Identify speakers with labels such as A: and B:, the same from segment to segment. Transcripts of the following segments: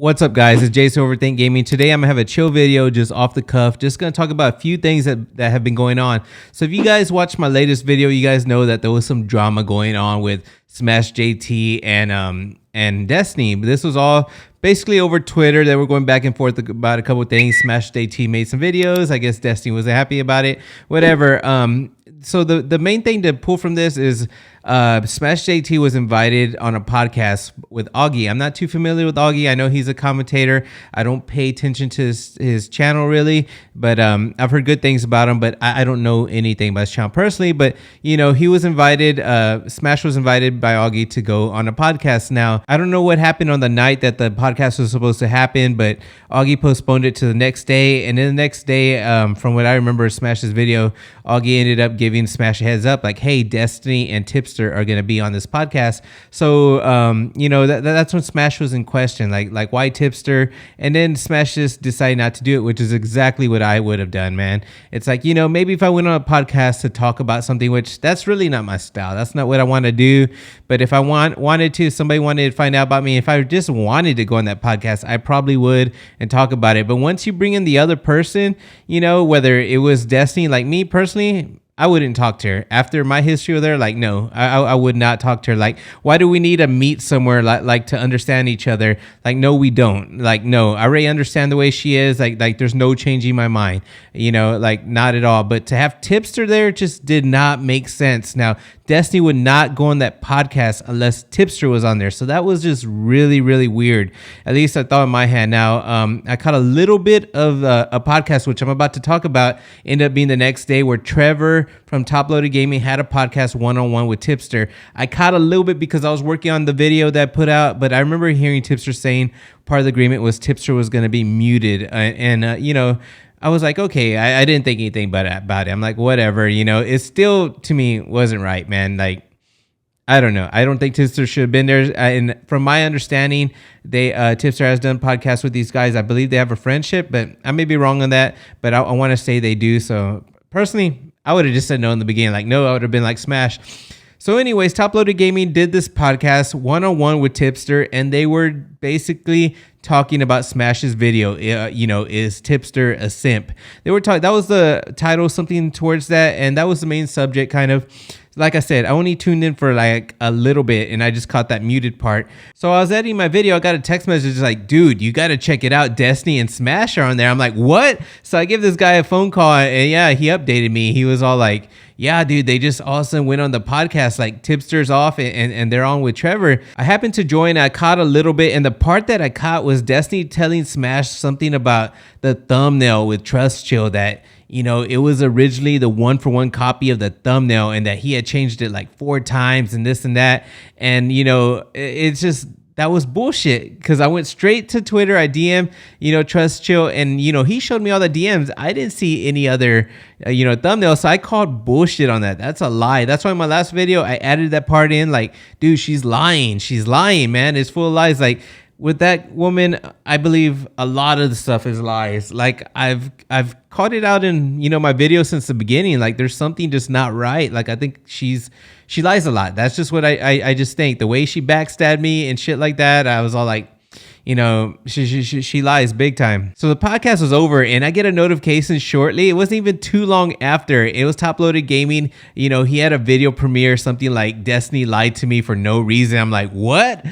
A: What's up, guys? It's Jason Overthink Gaming. Today I'm gonna have a chill video, just off the cuff. Just gonna talk about a few things that have been going on. So if you guys watched my latest video, you guys know that there was some drama going on with Smash JT and Destiny. This was all basically over Twitter. They were going back and forth about a couple of things. Smash JT made some videos. I guess Destiny wasn't happy about it. Whatever. So the main thing to pull from this is Smash JT was invited on a podcast with Augie. I'm not too familiar with Augie. I know he's a commentator. I don't pay attention to his channel really, but I've heard good things about him, but I don't know anything about his channel personally. But, you know, he was invited, Smash was invited by Augie to go on a podcast. Now, I don't know what happened on the night that the podcast was supposed to happen, but Augie postponed it to the next day. And then the next day, from what I remember Smash's video, Augie ended up giving Smash a heads up like, hey, Destiny and Tipster are going to be on this podcast. So, you know, that's when Smash was in question, like why Tipster? And then Smash just decided not to do it, which is exactly what I would have done, man. It's like, you know, maybe if I went on a podcast to talk about something, which that's really not my style. That's not what I want to do. But if I wanted to, somebody wanted to find out about me, if I just wanted to go on that podcast, I probably would and talk about it. But once you bring in the other person, you know, whether it was Destiny, like me personally, I wouldn't talk to her. After my history with her, like, no, I would not talk to her. Like, why do we need to meet somewhere like to understand each other? Like, no, we don't. Like, no, I already understand the way she is. Like there's no changing my mind, you know, like not at all. But to have Tipster there just did not make sense. Now, Destiny would not go on that podcast unless Tipster was on there. So that was just really, really weird. At least I thought in my head. Now, I caught a little bit of a podcast, which I'm about to talk about, ended up being the next day where Trevor from TopLoaded Gaming had a podcast one-on-one with Tipster. I caught a little bit because I was working on the video that I put out, but I remember hearing Tipster saying part of the agreement was Tipster was going to be muted. You know, I was like, okay, I didn't think anything about it. I'm like, whatever, you know, it still, to me, wasn't right, man. Like, I don't know. I don't think Tipster should have been there. And from my understanding, Tipster has done podcasts with these guys. I believe they have a friendship, but I may be wrong on that. But I want to say they do. So personally, I would have just said no in the beginning. Like, no, I would have been like Smash. So anyways, TopLoaded Gaming did this podcast one-on-one with Tipster, and they were basically talking about Smash's video. You know, is Tipster a simp? They were talking. That was the title, something towards that, and that was the main subject, kind of. Like I said, I only tuned in for like a little bit and I just caught that muted part. So I was editing my video. I got a text message like, dude, you got to check it out. Destiny and Smash are on there. I'm like, what? So I give this guy a phone call and yeah, he updated me. He was all like, yeah, dude, they just all of a sudden went on the podcast, like Tipster's off and they're on with Trevor. I happened to join. I caught a little bit. And the part that I caught was Destiny telling Smash something about the thumbnail with Trust Chill that, you know, it was originally the 1-for-1 copy of the thumbnail and that he had changed it like 4 times and this and that. And, you know, it's just, that was bullshit because I went straight to Twitter. I DM, you know, Trust Chill, and, you know, he showed me all the DMs. I didn't see any other, you know, thumbnail. So I called bullshit on that. That's a lie. That's why in my last video, I added that part in like, dude, she's lying. She's lying, man. It's full of lies. Like, with that woman, I believe a lot of the stuff is lies. Like I've called it out in, you know, my video since the beginning. Like there's something just not right. Like I think she lies a lot. That's just what I just think. The way she backstabbed me and shit like that, I was all like, you know, she lies big time. So the podcast was over and I get a notification shortly. It wasn't even too long after. It was TopLoaded Gaming. You know, he had a video premiere, something like Destiny lied to me for no reason. I'm like, what?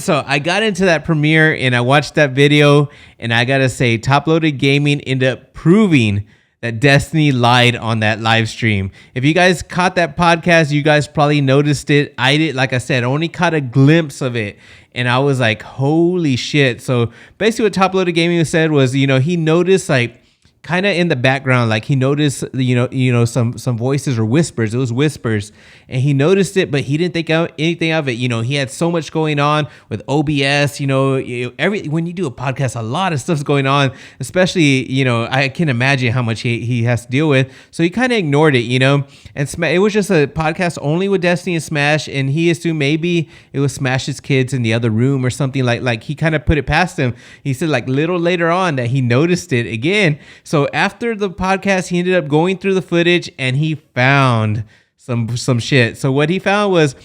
A: So I got into that premiere and I watched that video and I got to say TopLoaded Gaming ended up proving that Destiny lied on that live stream. If you guys caught that podcast, you guys probably noticed it. I did, like I said, I only caught a glimpse of it. And I was like, holy shit. So basically what TopLoaded Gaming said was, you know, he noticed like kind of in the background, like he noticed, you know, some voices or whispers. It was whispers, and he noticed it, but he didn't think out anything of it. You know, he had so much going on with OBS. You know, when you do a podcast, a lot of stuff's going on. Especially, you know, I can imagine how much he has to deal with. So he kind of ignored it, you know. And it was just a podcast only with Destiny and Smash, and he assumed maybe it was Smash's kids in the other room or something. Like he kind of put it past him. He said like little later on that he noticed it again. So after the podcast, he ended up going through the footage and he found some shit. So what he found was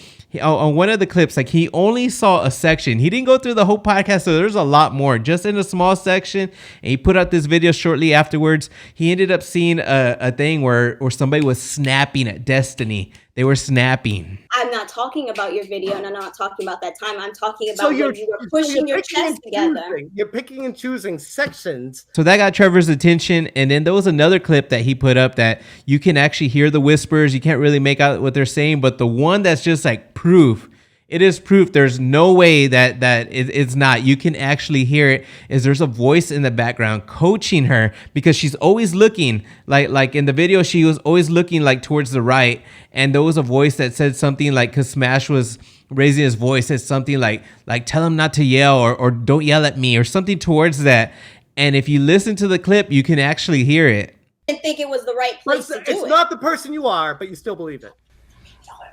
A: On one of the clips, like he only saw a section. He didn't go through the whole podcast, so there's a lot more just in a small section. And he put out this video shortly afterwards. He ended up seeing a thing where somebody was snapping at Destiny. They were snapping.
B: I'm not talking about your video, and I'm not talking about that time. I'm talking about when you were pushing your chest together.
C: You're picking and choosing sections.
A: So that got Trevor's attention. And then there was another clip that he put up that you can actually hear the whispers. You can't really make out what they're saying. But the one that's just like proof. It is proof. There's no way that it's not. You can actually hear it. Is there's a voice in the background coaching her because she's always looking like in the video. She was always looking like towards the right, and there was a voice that said something like, because Smash was raising his voice, said something like tell him not to yell or don't yell at me or something towards that. And if you listen to the clip, you can actually hear it.
B: I didn't think it was the right place to do it.
C: It's not the person you are, but you still believe it.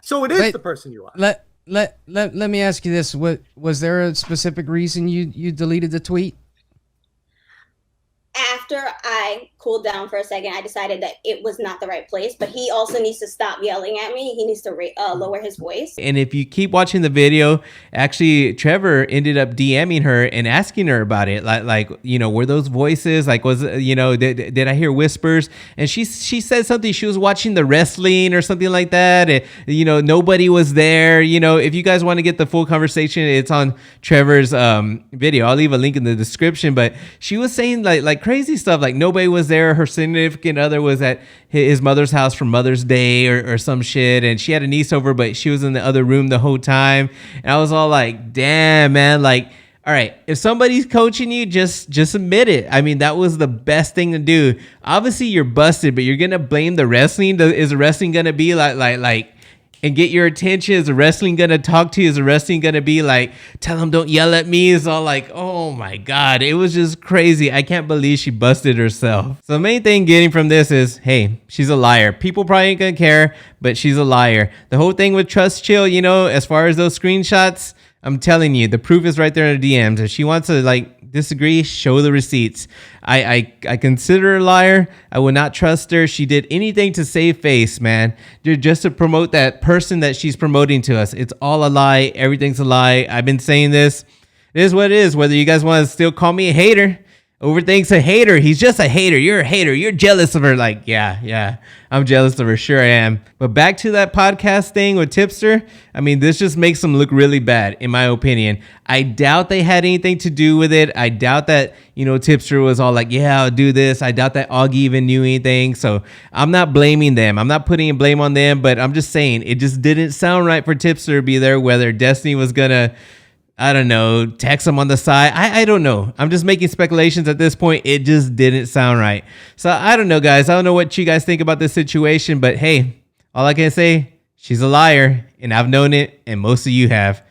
C: So it is the person you are.
D: Let me ask you this: was there a specific reason you deleted the tweet?
B: After I cooled down for a second, I decided that it was not the right place, but he also needs to stop yelling at me. He needs to lower his voice.
A: And if you keep watching the video, actually Trevor ended up DMing her and asking her about it. Like were those voices? Like, was, did I hear whispers? And she said something. She was watching the wrestling or something like that. And, nobody was there. If you guys want to get the full conversation, it's on Trevor's video. I'll leave a link in the description. But she was saying like crazy stuff, like nobody was there. Her significant other was at his mother's house for Mother's Day or some shit, and she had a niece over, but she was in the other room the whole time. And I was all like, damn, man, like, all right, if somebody's coaching you, just admit it. I mean, that was the best thing to do. Obviously you're busted, but you're gonna blame the wrestling. Is the wrestling gonna be like and get your attention? Is the wrestling gonna talk to you? Is the wrestling gonna be like, tell them don't yell at me? It's all like, oh my God, it was just crazy. I can't believe she busted herself. So the main thing getting from this is, hey, she's a liar. People probably ain't gonna care, but she's a liar. The whole thing with Trust Chill, as far as those screenshots, I'm telling you, the proof is right there in the DMs. If she wants to disagree, show the receipts. I consider her a liar. I would not trust her. She did anything to save face, man. Just to promote that person that she's promoting to us. It's all a lie. Everything's a lie. I've been saying this. It is what it is. Whether you guys want to still call me a hater, Overthink's a hater. He's just a hater. You're a hater. You're jealous of her. Like, yeah, I'm jealous of her. Sure I am. But back to that podcast thing with Tipster. I mean, this just makes them look really bad, in my opinion. I doubt they had anything to do with it. I doubt that, Tipster was all like, yeah, I'll do this. I doubt that Augie even knew anything. So I'm not blaming them. I'm not putting blame on them, but I'm just saying it just didn't sound right for Tipster to be there, whether Destiny was going to, I don't know, text him on the side. I don't know. I'm just making speculations at this point. It just didn't sound right. So I don't know, guys. I don't know what you guys think about this situation, but hey, all I can say, she's a liar, and I've known it, and most of you have.